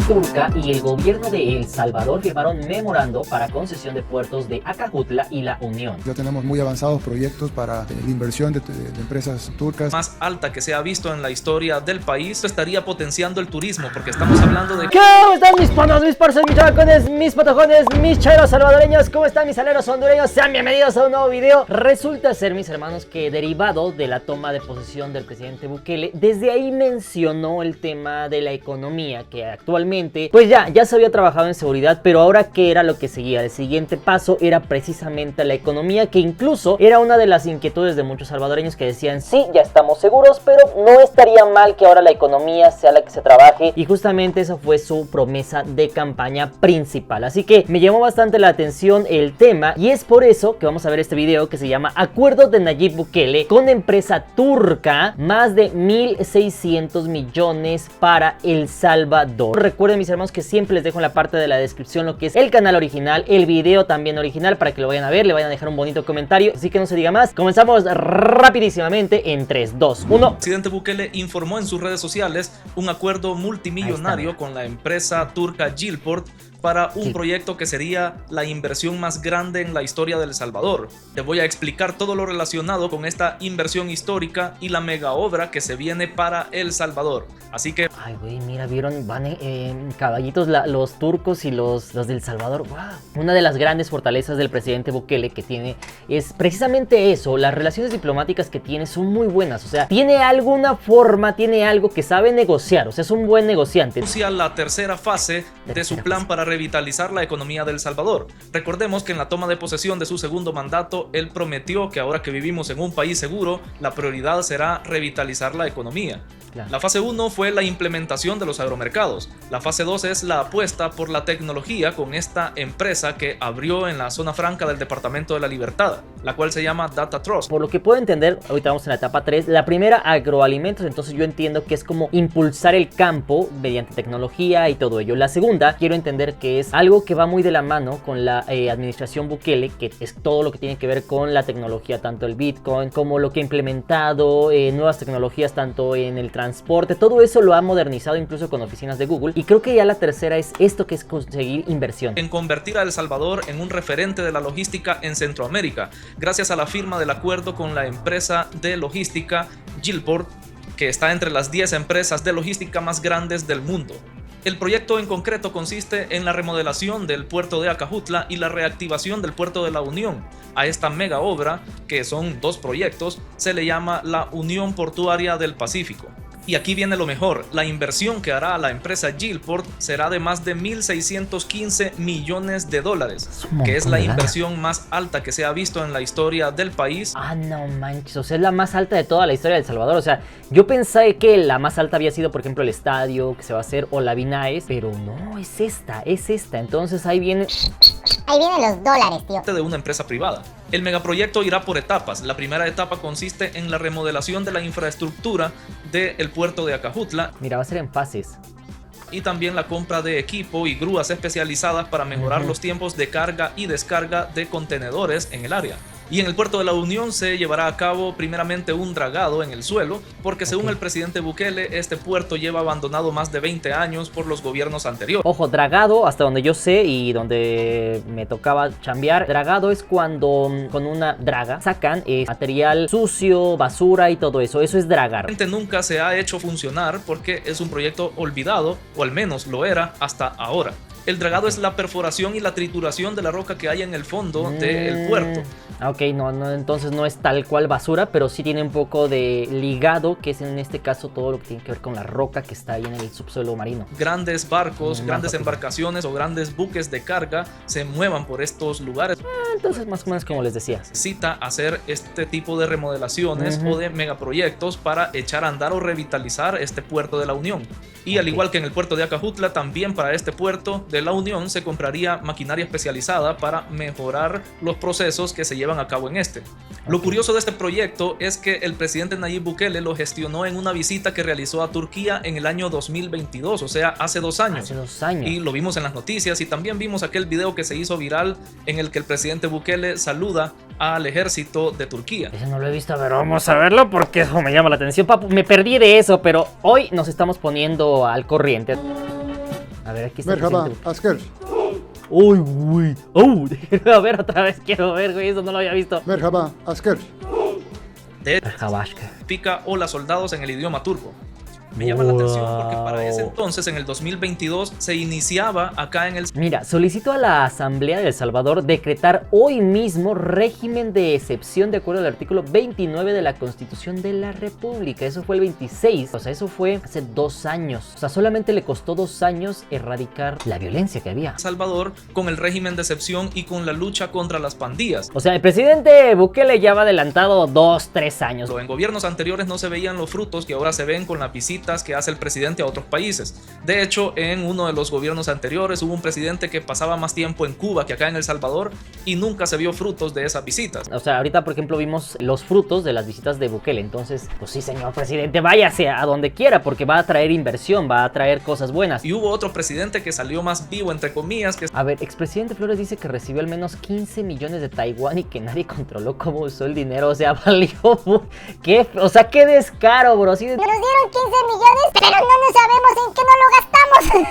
turca y el gobierno de El Salvador firmaron memorando para concesión de puertos de Acajutla y La Unión. Ya tenemos muy avanzados proyectos para la inversión de empresas turcas. Más alta que se ha visto en la historia del país, estaría potenciando el turismo, porque estamos hablando de... ¿Cómo están mis panos, mis parces, mis chavacones, mis patojones, mis chairos salvadoreños? ¿Cómo están mis aleros hondureños? Sean bienvenidos a un nuevo video. Resulta ser, mis hermanos, que derivado de la toma de posesión del presidente Bukele, desde ahí mencionó el tema de la economía, que actualmente, pues ya se había trabajado en seguridad, pero ahora ¿qué era lo que seguía? El siguiente paso era precisamente la economía, que incluso era una de las inquietudes de muchos salvadoreños que decían, sí, ya estamos seguros, pero no estaría mal que ahora la economía sea la que se trabaje, y justamente esa fue su promesa de campaña principal. Así que me llamó bastante la atención el tema, y es por eso que vamos a ver este video que se llama Acuerdo de Nayib Bukele con empresa turca, más de 1.600 millones para El Salvador. Recuerden, mis hermanos, que siempre les dejo en la parte de la descripción lo que es el canal original, el video también original, para que lo vayan a ver, le vayan a dejar un bonito comentario. Así que no se diga más, comenzamos rapidísimamente en 3, 2, 1. El presidente Bukele informó en sus redes sociales un acuerdo multimillonario con la empresa turca Gilport para un proyecto que sería la inversión más grande en la historia de El Salvador. Te voy a explicar todo lo relacionado con esta inversión histórica y la mega obra que se viene para El Salvador. Así que... Ay, güey, mira, vieron, van en caballitos los turcos y los del Salvador. ¡Wow! Una de las grandes fortalezas del presidente Bukele que tiene es precisamente eso. Las relaciones diplomáticas que tiene son muy buenas. O sea, tiene alguna forma, tiene algo que sabe negociar. O sea, es un buen negociante. Anuncia la tercera fase de su plan para revitalizar la economía de El Salvador. Recordemos que en la toma de posesión de su segundo mandato, él prometió que ahora que vivimos en un país seguro, la prioridad será revitalizar la economía. Claro. La fase 1 fue la implementación de los agromercados. La fase 2 es la apuesta por la tecnología con esta empresa que abrió en la zona franca del Departamento de la Libertad, la cual se llama Data Trust. Por lo que puedo entender, ahorita vamos en la etapa 3, la primera agroalimentos, entonces yo entiendo que es como impulsar el campo mediante tecnología y todo ello. La segunda, quiero entender que es algo que va muy de la mano con la administración Bukele, que es todo lo que tiene que ver con la tecnología, tanto el Bitcoin como lo que ha implementado, nuevas tecnologías tanto en el transporte, todo eso lo ha modernizado incluso con oficinas de Google. Y creo que ya la tercera es esto, que es conseguir inversión. En convertir a El Salvador en un referente de la logística en Centroamérica, gracias a la firma del acuerdo con la empresa de logística Gilport, que está entre las 10 empresas de logística más grandes del mundo. El proyecto en concreto consiste en la remodelación del puerto de Acajutla y la reactivación del puerto de La Unión. A esta mega obra, que son dos proyectos, se le llama la Unión Portuaria del Pacífico. Y aquí viene lo mejor, la inversión que hará la empresa Gilport será de más de 1.615 millones de dólares, que es la inversión más alta que se ha visto en la historia del país. Ah, no manches, o sea, es la más alta de toda la historia de El Salvador. O sea, yo pensé que la más alta había sido, por ejemplo, el estadio que se va a hacer o la Vinaes, pero no, es esta. Entonces ahí vienen los dólares, tío. De una empresa privada. El megaproyecto irá por etapas. La primera etapa consiste en la remodelación de la infraestructura del puerto de Acajutla. Mira, va a ser en fases. Y también la compra de equipo y grúas especializadas para mejorar los tiempos de carga y descarga de contenedores en el área. Y en el puerto de La Unión se llevará a cabo primeramente un dragado en el suelo, porque según el presidente Bukele, este puerto lleva abandonado más de 20 años por los gobiernos anteriores. Ojo, dragado, hasta donde yo sé y donde me tocaba chambear, dragado es cuando con una draga sacan material sucio, basura y todo eso. Eso es dragar. Nunca se ha hecho funcionar porque es un proyecto olvidado, o al menos lo era hasta ahora. El dragado es la perforación y la trituración de la roca que hay en el fondo del puerto. Ok, no, entonces no es tal cual basura, pero sí tiene un poco de ligado, que es en este caso todo lo que tiene que ver con la roca que está ahí en el subsuelo marino. Grandes barcos, grandes embarcaciones o grandes buques de carga se muevan por estos lugares. Entonces más o menos como les decía. Necesita hacer este tipo de remodelaciones o de megaproyectos para echar a andar o revitalizar este puerto de La Unión. Y al igual que en el puerto de Acajutla, también para este puerto de La Unión se compraría maquinaria especializada para mejorar los procesos que se llevan a cabo en este. Lo curioso de este proyecto es que el presidente Nayib Bukele lo gestionó en una visita que realizó a Turquía en el año 2022, o sea, hace 2 años. Hace 2 años. Y lo vimos en las noticias y también vimos aquel video que se hizo viral en el que el presidente Bukele saluda al ejército de Turquía. Ese no lo he visto, a ver, vamos a verlo porque eso me llama la atención, papu. Me perdí de eso, pero hoy nos estamos poniendo al corriente. A ver, aquí está el Merhaba, presidente. asker. Uy, güey. A ver, otra vez quiero ver, güey. Eso no lo había visto. Merhaba, asker. de Jabashka. pica hola soldados en el idioma turco. Me llama la atención porque para ese entonces, en el 2022, se iniciaba acá en el... Mira, solicito a la Asamblea de El Salvador decretar hoy mismo régimen de excepción de acuerdo al artículo 29 de la Constitución de la República. Eso fue el 26, o sea, eso fue hace 2 años. O sea, solamente le costó 2 años erradicar la violencia que había. Salvador con el régimen de excepción y con la lucha contra las pandillas. O sea, el presidente Bukele ya va adelantado 2, 3 años. En gobiernos anteriores no se veían los frutos que ahora se ven con las visitas que hace el presidente a otros países. De hecho, en uno de los gobiernos anteriores hubo un presidente que pasaba más tiempo en Cuba que acá en El Salvador y nunca se vio frutos de esas visitas. O sea, ahorita por ejemplo vimos los frutos de las visitas de Bukele. Entonces, pues sí, señor presidente, váyase a donde quiera porque va a traer inversión, va a traer cosas buenas. Y hubo otro presidente que salió más vivo, entre comillas, que... A ver, expresidente Flores dice que recibió al menos 15 millones de Taiwán y que nadie controló cómo usó el dinero. O sea, valió... ¿Qué? O sea, qué descaro, bro. Así de... Nos dieron 15 millones, pero no sabemos en qué no lo gastamos.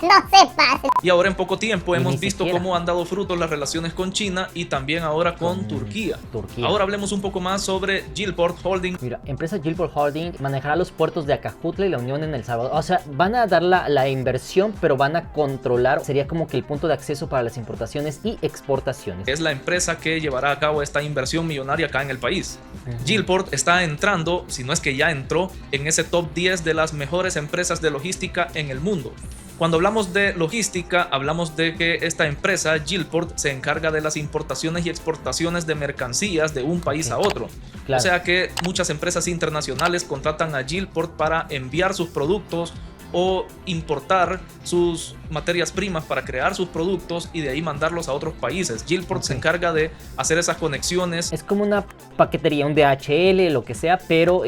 No se pasen. Y ahora en poco tiempo Y hemos ni visto siquiera. cómo han dado frutos las relaciones con China y también ahora con Turquía. Ahora hablemos un poco más sobre Gilport Holding. Mira, empresa Gilport Holding manejará los puertos de Acajutla y La Unión en El Salvador. O sea, van a dar la inversión, pero van a controlar. Sería como que el punto de acceso para las importaciones y exportaciones. Es la empresa que llevará a cabo esta inversión millonaria acá en el país. Gilport está entrando, si no es que ya entró, en ese top 10 de las mejores empresas de logística en el mundo. Cuando hablamos de logística, hablamos de que esta empresa, Gilport, se encarga de las importaciones y exportaciones de mercancías de un país a otro. Claro. O sea que muchas empresas internacionales contratan a Gilport para enviar sus productos o importar sus materias primas para crear sus productos y de ahí mandarlos a otros países. Gilport se encarga de hacer esas conexiones. Es como una paquetería, un DHL, lo que sea, pero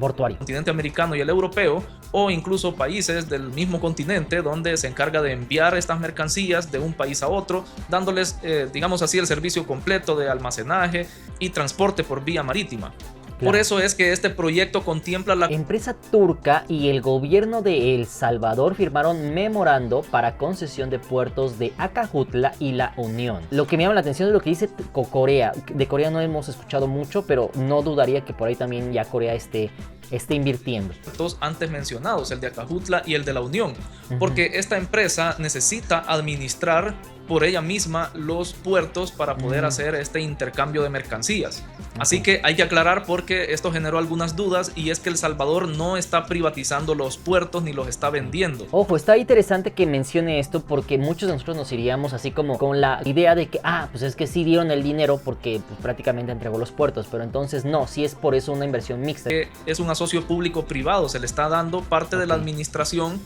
portuario. El continente americano y el europeo, o incluso países del mismo continente donde se encarga de enviar estas mercancías de un país a otro, dándoles, digamos así, el servicio completo de almacenaje y transporte por vía marítima. Por eso es que este proyecto contempla la empresa turca y el gobierno de El Salvador firmaron memorando para concesión de puertos de Acajutla y La Unión. Lo que me llama la atención es lo que dice Corea. De Corea no hemos escuchado mucho, pero no dudaría que por ahí también ya Corea esté invirtiendo. Antes mencionados, el de Acajutla y el de La Unión, porque esta empresa necesita administrar por ella misma los puertos para poder hacer este intercambio de mercancías. Así que hay que aclarar porque esto generó algunas dudas y es que El Salvador no está privatizando los puertos ni los está vendiendo. Ojo, está interesante que mencione esto porque muchos de nosotros nos iríamos así como con la idea de que, pues es que sí dieron el dinero porque pues, prácticamente entregó los puertos, pero entonces no, sí es por eso una inversión mixta. Es un asocio público-privado, se le está dando parte de la administración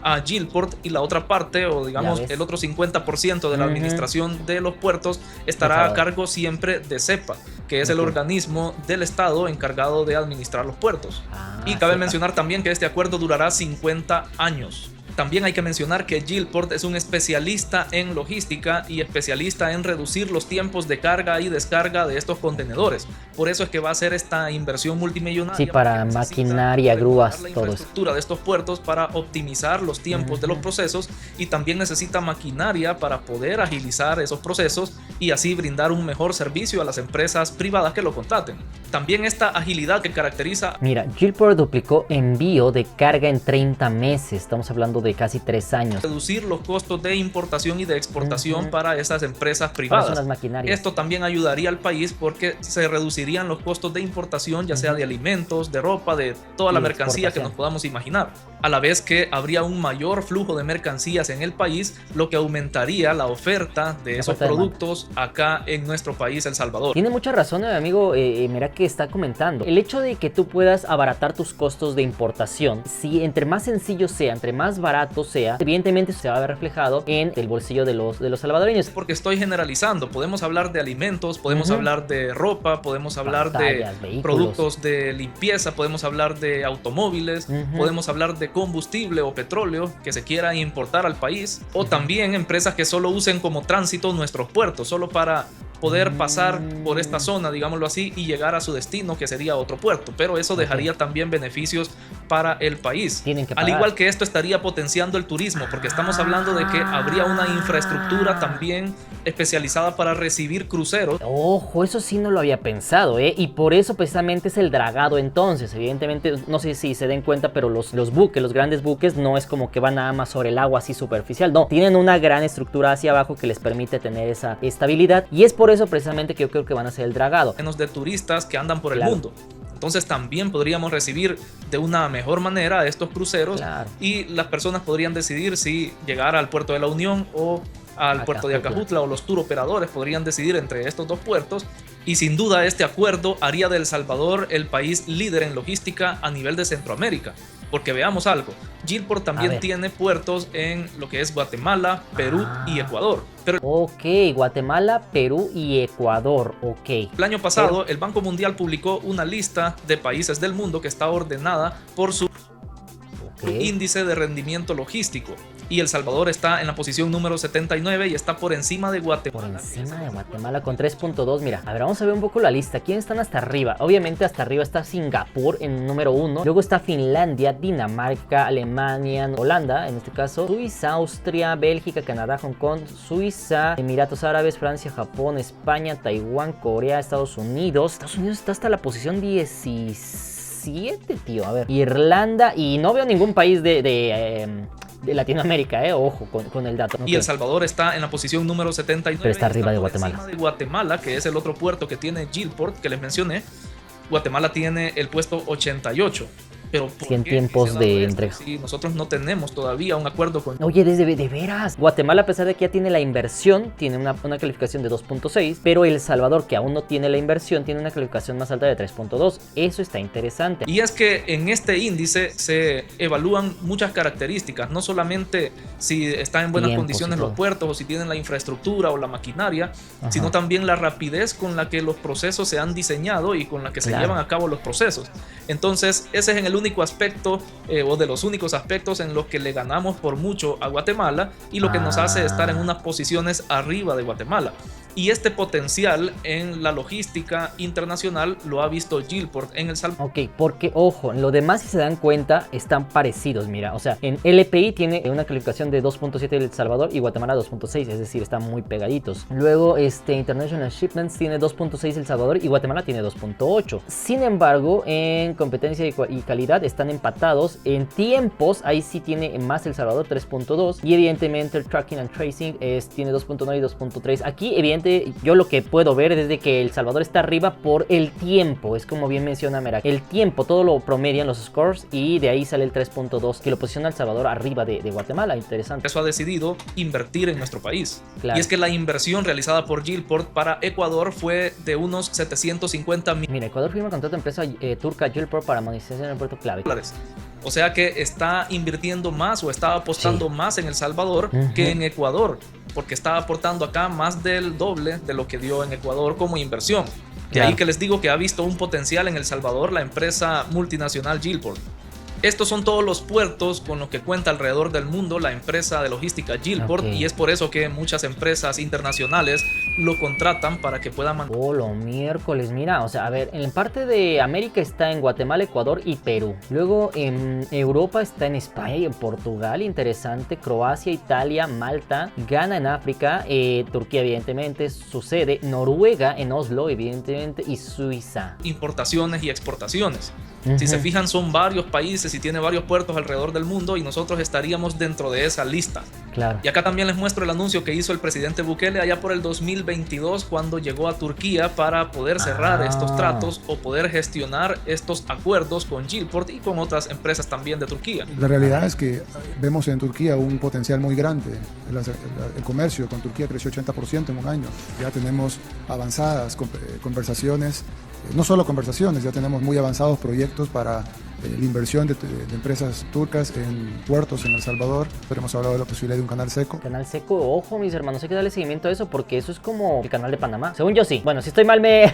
a Gilport y la otra parte, o digamos el otro 50% de la administración de los puertos estará a cargo siempre de CEPA, que es el organismo del Estado encargado de administrar los puertos. Y cabe mencionar también que este acuerdo durará 50 años. También hay que mencionar que Gilport es un especialista en logística y especialista en reducir los tiempos de carga y descarga de estos contenedores. Por eso es que va a hacer esta inversión multimillonaria. Sí, para maquinaria, grúas, la todo eso. infraestructura de estos puertos para optimizar los tiempos de los procesos y también necesita maquinaria para poder agilizar esos procesos y así brindar un mejor servicio a las empresas privadas que lo contraten. También esta agilidad que caracteriza... Mira, Gilport duplicó envío de carga en 30 meses. Estamos hablando de casi 3 años. Reducir los costos de importación y de exportación para esas empresas privadas. Son las maquinarias. Esto también ayudaría al país porque se reducirían los costos de importación, ya sea de alimentos, de ropa, de toda la mercancía que nos podamos imaginar. A la vez que habría un mayor flujo de mercancías en el país, lo que aumentaría la oferta de esos productos acá en nuestro país, El Salvador. Tiene mucha razón el amigo, mira que está comentando. El hecho de que tú puedas abaratar tus costos de importación, si entre más sencillo sea, entre más barato sea, evidentemente se va a ver reflejado en el bolsillo de los salvadoreños. Porque estoy generalizando, podemos hablar de alimentos, podemos hablar de ropa, podemos hablar de productos de limpieza, podemos hablar de automóviles, podemos hablar de combustible o petróleo que se quiera importar al país, o también empresas que solo usen como tránsito nuestros puertos, solo para poder pasar por esta zona, digámoslo así, y llegar a su destino, que sería otro puerto. Pero eso dejaría también beneficios para el país. Tienen que Al pagar. igual que esto estaría potenciando el turismo, porque estamos hablando de que habría una infraestructura también especializada para recibir cruceros. Ojo, eso sí no lo había pensado, ¿eh? Y por eso precisamente es el dragado entonces. Evidentemente, no sé si se den cuenta, pero los buques, los grandes buques, no es como que van nada más sobre el agua así superficial. No, tienen una gran estructura hacia abajo que les permite tener esa estabilidad. Y es por eso precisamente que yo creo que van a ser el dragado. Menos de turistas que andan por el Claro. mundo. Entonces también podríamos recibir de una mejor manera estos cruceros, Claro. y las personas podrían decidir si llegar al puerto de la Unión o al puerto de Acajutla, o los tour operadores podrían decidir entre estos dos puertos. Y sin duda este acuerdo haría de El Salvador el país líder en logística a nivel de Centroamérica. Porque veamos algo, Gilport también tiene puertos en lo que es Guatemala, Perú y Ecuador. Pero Ok, Guatemala, Perú y Ecuador, ok. el año pasado el Banco Mundial publicó una lista de países del mundo que está ordenada por su índice de rendimiento logístico. Y El Salvador está en la posición número 79 y está por encima de Guatemala. Por encima de Guatemala con 3.2. Mira, a ver, vamos a ver un poco la lista. ¿Quiénes están hasta arriba? Obviamente hasta arriba está Singapur en número 1. Luego está Finlandia, Dinamarca, Alemania, Holanda, en este caso, Suiza, Austria, Bélgica, Canadá, Hong Kong, Suiza, Emiratos Árabes, Francia, Japón, España, Taiwán, Corea, Estados Unidos. Estados Unidos está hasta la posición 17, tío. A ver, Irlanda, y no veo ningún país de Latinoamérica, ojo con el dato. Y El Salvador está en la posición número 79. Pero está arriba de por Guatemala. encima de Guatemala, que es el otro puerto que tiene Gilport, que les mencioné. Guatemala tiene el puesto 88. Pero ¿por 100 qué tiempos se ha de dado esto entrega. si nosotros no tenemos todavía un acuerdo con... Oye, de veras. Guatemala, a pesar de que ya tiene la inversión, tiene una calificación de 2.6, pero El Salvador, que aún no tiene la inversión, tiene una calificación más alta de 3.2. Eso está interesante. Y es que en este índice se evalúan muchas características, no solamente si están en buenas Tiempos condiciones y los todo. puertos o si tienen la infraestructura o la maquinaria, sino también la rapidez con la que los procesos se han diseñado y con la que se Claro. llevan a cabo los procesos. Entonces, ese es el único aspecto o de los únicos aspectos en los que le ganamos por mucho a Guatemala, y lo que nos hace estar en unas posiciones arriba de Guatemala. Y este potencial en la logística internacional lo ha visto Gilport en El Salvador. Ok, porque ojo, lo demás, si se dan cuenta, están parecidos. Mira, o sea, en LPI tiene una calificación de 2.7 El Salvador y Guatemala 2.6, es decir, están muy pegaditos. Luego, International Shipments tiene 2.6 El Salvador y Guatemala tiene 2.8. Sin embargo, en competencia y calidad están empatados. En tiempos, ahí sí tiene más El Salvador, 3.2. Y evidentemente el Tracking and Tracing tiene 2.9 y 2.3. Aquí, evidentemente, yo lo que puedo ver es de que El Salvador está arriba por el tiempo. Es como bien menciona Merak, el tiempo, todo lo promedian los scores, y de ahí sale el 3.2 que lo posiciona El Salvador arriba de Guatemala. Interesante. Eso ha decidido invertir en nuestro país. Claro. Y es que la inversión realizada por Gilport para Ecuador fue de unos 750 millones. Mira, Ecuador firma contrato de empresa turca Gilport para modernización en el puerto clave. O sea que está invirtiendo más o está apostando más en El Salvador que en Ecuador, porque está aportando acá más del doble de lo que dio en Ecuador como inversión. De ahí que les digo que ha visto un potencial en El Salvador la empresa multinacional Gilport. Estos son todos los puertos con los que cuenta alrededor del mundo la empresa de logística Gilport, y es por eso que muchas empresas internacionales lo contratan para que puedan mantener. Oh, lo miércoles, mira, o sea, a ver, en parte de América está en Guatemala, Ecuador y Perú. Luego en Europa está en España y en Portugal, interesante. Croacia, Italia, Malta, Ghana en África, Turquía evidentemente, su sede, Noruega en Oslo evidentemente, y Suiza. Importaciones y exportaciones. Si se fijan, son varios países y tiene varios puertos alrededor del mundo, y nosotros estaríamos dentro de esa lista. Claro. Y acá también les muestro el anuncio que hizo el presidente Bukele allá por el 2022, cuando llegó a Turquía para poder cerrar estos tratos o poder gestionar estos acuerdos con Gilport y con otras empresas también de Turquía. La realidad es que vemos en Turquía un potencial muy grande. El comercio con Turquía creció 80% en un año. Ya tenemos avanzadas conversaciones, no solo conversaciones, ya tenemos muy avanzados proyectos para la inversión de empresas turcas en puertos en El Salvador. Pero hemos hablado de la posibilidad de un canal seco. Canal seco, ojo mis hermanos, hay que darle seguimiento a eso, porque eso es como el canal de Panamá. Según yo sí. Bueno, si estoy mal me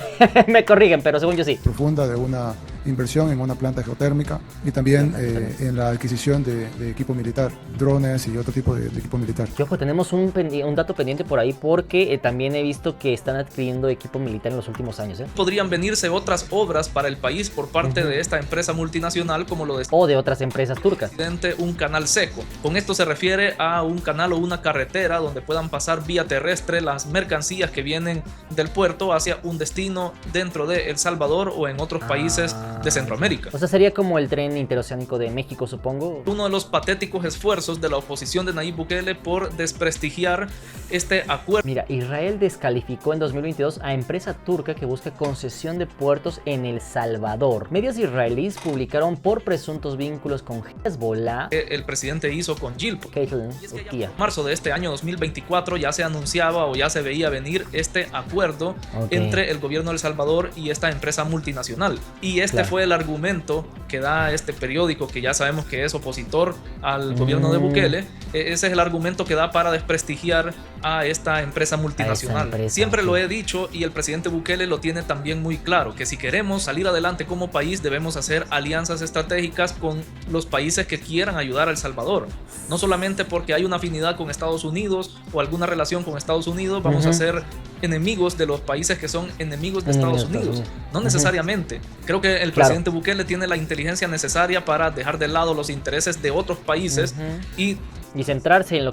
corrigen, pero según yo sí. Profunda de una inversión en una planta geotérmica y también en la adquisición de equipo militar, drones y otro tipo de equipo militar. Y ojo, tenemos un dato pendiente por ahí porque también he visto que están adquiriendo equipo militar en los últimos años. Podrían venirse otras obras para el país por parte de esta empresa multinacional, como lo o de otras empresas turcas. Un canal seco. Con esto se refiere a un canal o una carretera donde puedan pasar vía terrestre las mercancías que vienen del puerto hacia un destino dentro de El Salvador o en otros países de Centroamérica. O sea, sería como el tren interoceánico de México, supongo. Uno de los patéticos esfuerzos de la oposición de Nayib Bukele por desprestigiar este acuerdo. Mira, Israel descalificó en 2022 a empresa turca que busca concesión de puertos en El Salvador. Medios israelíes publicaron por presuntos vínculos con Hezbollah Que el presidente hizo con Gilport. Turquía. En marzo de este año 2024 ya se anunciaba o ya se veía venir este acuerdo entre el gobierno de El Salvador y esta empresa multinacional. Y este fue el argumento que da este periódico, que ya sabemos que es opositor al gobierno de Bukele. Ese es el argumento que da para desprestigiar a esta empresa multinacional. Siempre lo he dicho y el presidente Bukele lo tiene también muy claro, que si queremos salir adelante como país debemos hacer alianzas estratégicas con los países que quieran ayudar a El Salvador. No solamente porque hay una afinidad con Estados Unidos o alguna relación con Estados Unidos vamos a ser enemigos de los países que son enemigos de Estados Unidos. No necesariamente. Creo que el presidente Bukele tiene la inteligencia necesaria para dejar de lado los intereses de otros países y centrarse en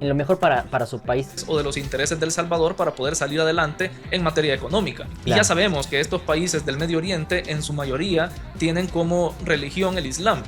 lo mejor para su país. O de los intereses de El Salvador para poder salir adelante en materia económica. Y ya sabemos que estos países del Medio Oriente en su mayoría tienen como religión el Islam.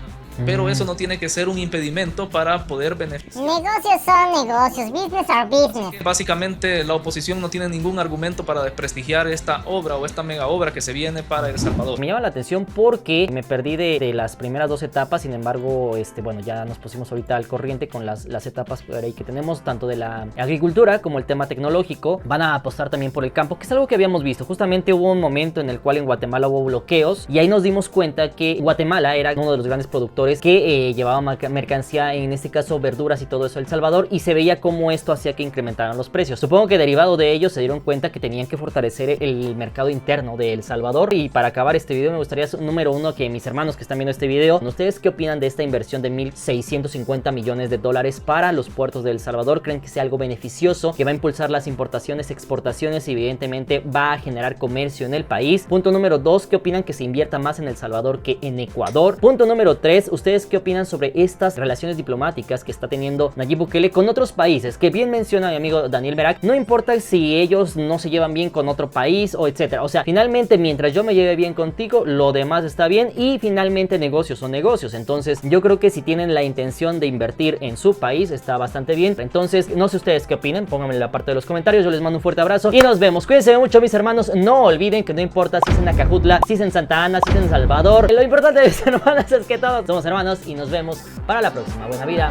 Pero eso no tiene que ser un impedimento para poder beneficiar. Negocios son negocios, business are business. Básicamente la oposición no tiene ningún argumento para desprestigiar esta obra o esta mega obra que se viene para El Salvador. Me llama la atención porque me perdí de las primeras dos etapas, sin embargo, bueno, ya nos pusimos ahorita al corriente con las etapas por ahí que tenemos, tanto de la agricultura como el tema tecnológico. Van a apostar también por el campo, que es algo que habíamos visto. Justamente hubo un momento en el cual en Guatemala hubo bloqueos y ahí nos dimos cuenta que Guatemala era uno de los grandes productores que llevaba mercancía, en este caso verduras y todo eso, a El Salvador, y se veía cómo esto hacía que incrementaran los precios. Supongo que derivado de ello se dieron cuenta que tenían que fortalecer el mercado interno de El Salvador. Y para acabar este video me gustaría, número uno, que mis hermanos que están viendo este video, ¿ustedes qué opinan de esta inversión de 1.650 millones de dólares para los puertos de El Salvador? ¿Creen que sea algo beneficioso, que va a impulsar las importaciones, exportaciones y evidentemente va a generar comercio en el país? Punto número 2, ¿qué opinan que se invierta más en El Salvador que en Ecuador? Punto número 3, ¿ustedes qué opinan sobre estas relaciones diplomáticas que está teniendo Nayib Bukele con otros países? Que bien menciona mi amigo Daniel Merak, no importa si ellos no se llevan bien con otro país o etcétera. O sea, finalmente mientras yo me lleve bien contigo, lo demás está bien y finalmente negocios son negocios. Entonces yo creo que si tienen la intención de invertir en su país está bastante bien. Entonces no sé ustedes qué opinan, pónganme en la parte de los comentarios. Yo les mando un fuerte abrazo y nos vemos. Cuídense mucho, mis hermanos. No olviden que no importa si es en Acajutla, si es en Santa Ana, si es en Salvador, lo importante, mis hermanos, es que todos somos hermanos y nos vemos para la próxima. Buena vida.